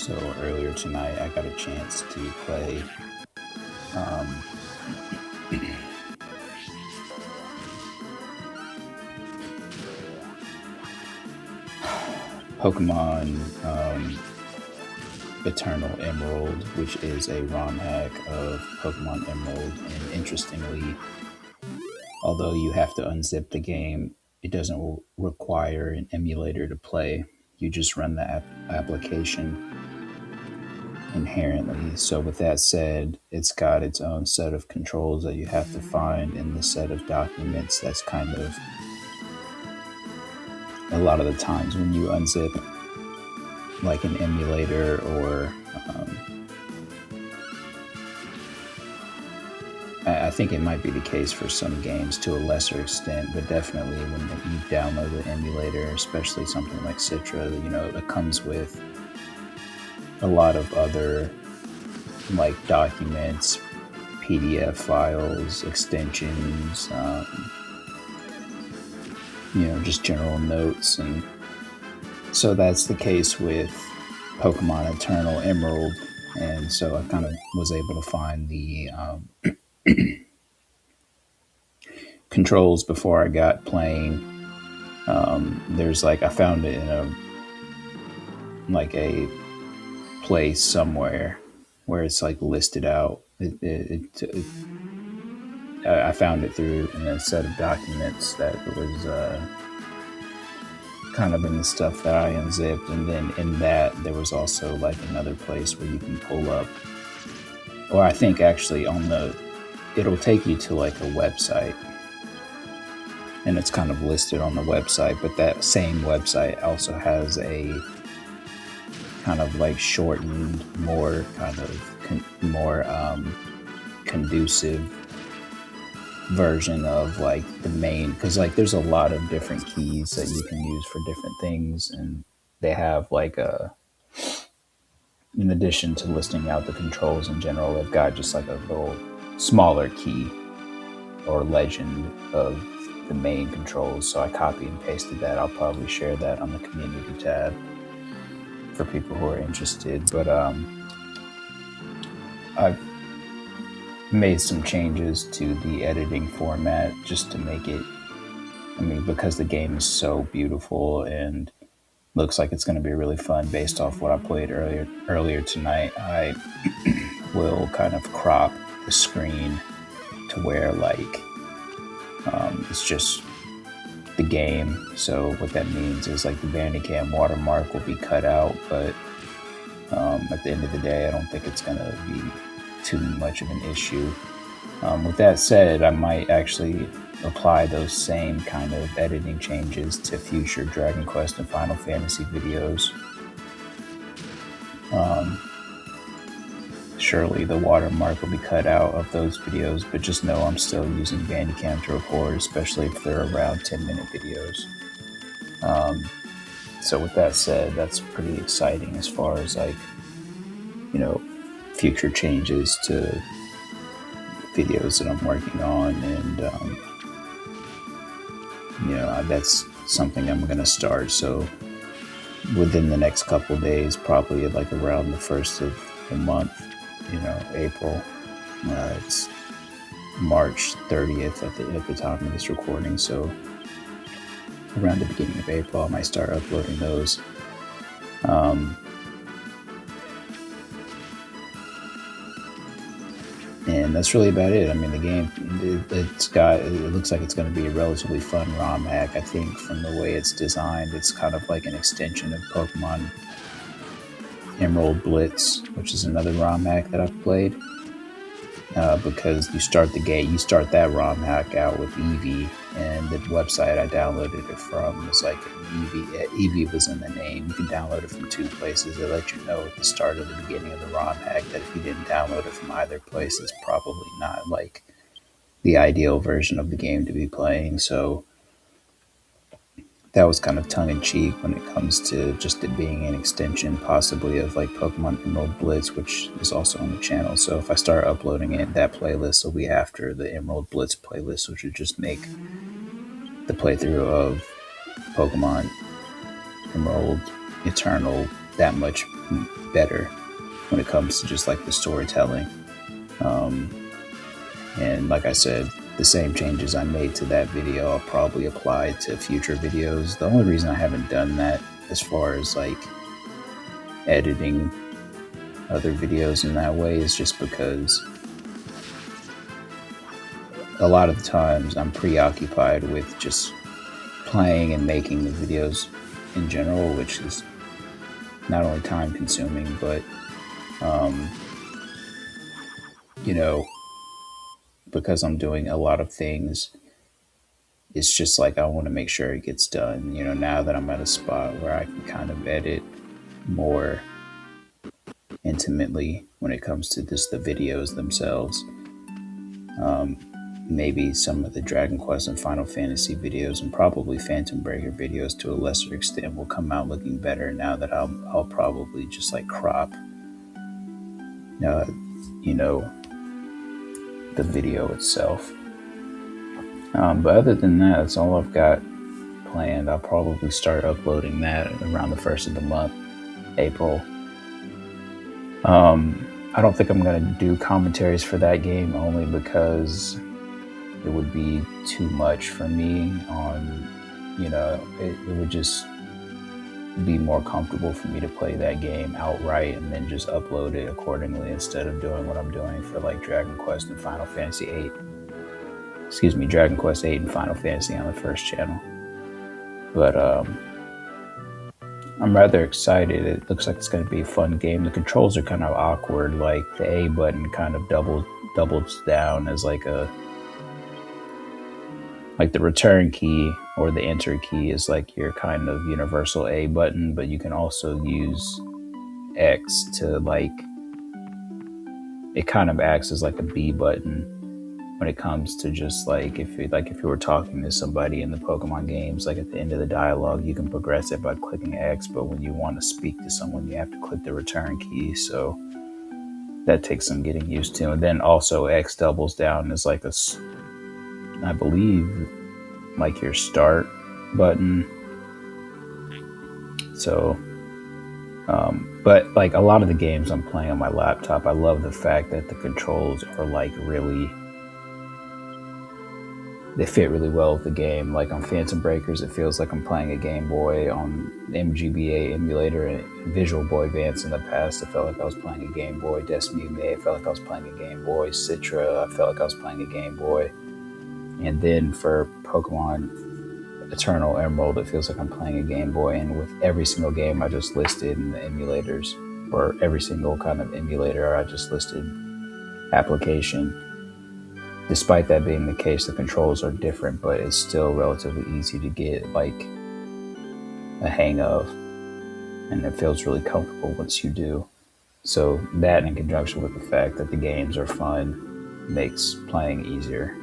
So earlier tonight, I got a chance to play um, Pokemon Eternal Emerald, which is a ROM hack of Pokemon Emerald. And interestingly, although you have to unzip the game, it doesn't require an emulator to play. You just run the application inherently. So, with that said, it's got its own set of controls that you have to find in the set of documents. That's kind of a lot of the times when you unzip like an emulator or I think it might be the case for some games to a lesser extent, but definitely when you download the emulator, especially something like Citra, it comes with a lot of other like documents, PDF files, extensions, just general notes. And so that's the case with Pokemon Eternal Emerald. And so I kind of was able to find the controls before I got playing. There's I found it in a place somewhere where it's listed out. I found it through in a set of documents that was kind of in the stuff that I unzipped, and then in that there was also another place where you can pull up, or I think actually it'll take you to a website, and it's kind of listed on the website, but that same website also has a kind of shortened, more kind of more conducive version of the main, because there's a lot of different keys that you can use for different things, and they have in addition to listing out the controls in general, they've got just a little smaller key or legend of the main controls. So I copy and pasted that. I'll probably share that on the community tab for people who are interested. But I've made some changes to the editing format just to make it, because the game is so beautiful and looks like it's going to be really fun based off what I played earlier tonight. I will kind of crop the screen to where it's just the game. So what that means is the Bandicam watermark will be cut out, but at the end of the day, I don't think it's going to be too much of an issue. With that said, I might actually apply those same kind of editing changes to future Dragon Quest and Final Fantasy videos. Surely the watermark will be cut out of those videos, but just know I'm still using Bandicam to record, especially if they're around 10-minute videos. So with that said, that's pretty exciting as far as future changes to videos that I'm working on, and that's something I'm going to start. So within the next couple of days, probably around the first of the month, April. It's March 30th at the time of this recording, so around the beginning of April, I might start uploading those. And that's really about it. The game, it looks like it's going to be a relatively fun ROM hack. I think from the way it's designed, it's kind of like an extension of Pokemon Emerald Blitz, which is another ROM hack that I've played. Because you start that ROM hack out with Eevee, and the website I downloaded it from was Eevee. Eevee was in the name. You can download it from two places. They let you know at the start or the beginning of the ROM hack that if you didn't download it from either place, it's probably not the ideal version of the game to be playing. So that was kind of tongue-in-cheek when it comes to just it being an extension possibly of Pokemon Emerald Blitz, which is also on the channel. So if I start uploading it, that playlist will be after the Emerald Blitz playlist, which would just make the playthrough of Pokemon Emerald Eternal that much better when it comes to just like the storytelling. Um, and like I said, the same changes I made to that video I'll probably apply to future videos. The only reason I haven't done that as far as like editing other videos in that way is just because a lot of the times I'm preoccupied with just playing and making the videos in general, which is not only time consuming, but, um, you know, because I'm doing a lot of things, it's just like I want to make sure it gets done. You know, now that I'm at a spot where I can kind of edit more intimately when it comes to just the videos themselves. Um, Maybe some of the Dragon Quest and Final Fantasy videos, and probably Phantom Breaker videos to a lesser extent, will come out looking better now that I'll probably just like crop, uh, you know, the video itself. But other than that, that's all I've got planned. I'll probably start uploading that around the first of the month, April. I don't think I'm going to do commentaries for that game only because it would be too much for me on, it would just be more comfortable for me to play that game outright and then just upload it accordingly instead of doing what I'm doing for like Dragon Quest and Final Fantasy VIII. Excuse me, Dragon Quest VIII and Final Fantasy on the first channel. But I'm rather excited. It looks like it's going to be a fun game. The controls are kind of awkward. Like the A button kind of doubles down as like the return key or the enter key is like your kind of universal A button, but you can also use X to like, it kind of acts as like a B button when it comes to just like if you were talking to somebody in the Pokemon games, like at the end of the dialogue, you can progress it by clicking X, but when you want to speak to someone, you have to click the return key. So that takes some getting used to. And then also X doubles down as like I believe, like your start button. So, but like a lot of the games I'm playing on my laptop, I love the fact that the controls are like really, they fit really well with the game. Like on Phantom Breakers, it feels like I'm playing a Game Boy. On the MGBA emulator and Visual Boy Advance in the past, I felt like I was playing a Game Boy. Destiny May, I felt like I was playing a Game Boy. Citra, I felt like I was playing a Game Boy. And then for Pokemon Eternal Emerald, it feels like I'm playing a Game Boy. And with every single game I just listed in the emulators, or every single kind of emulator I just listed application, despite that being the case, the controls are different, but it's still relatively easy to get like a hang of. And it feels really comfortable once you do. So that, in conjunction with the fact that the games are fun, makes playing easier.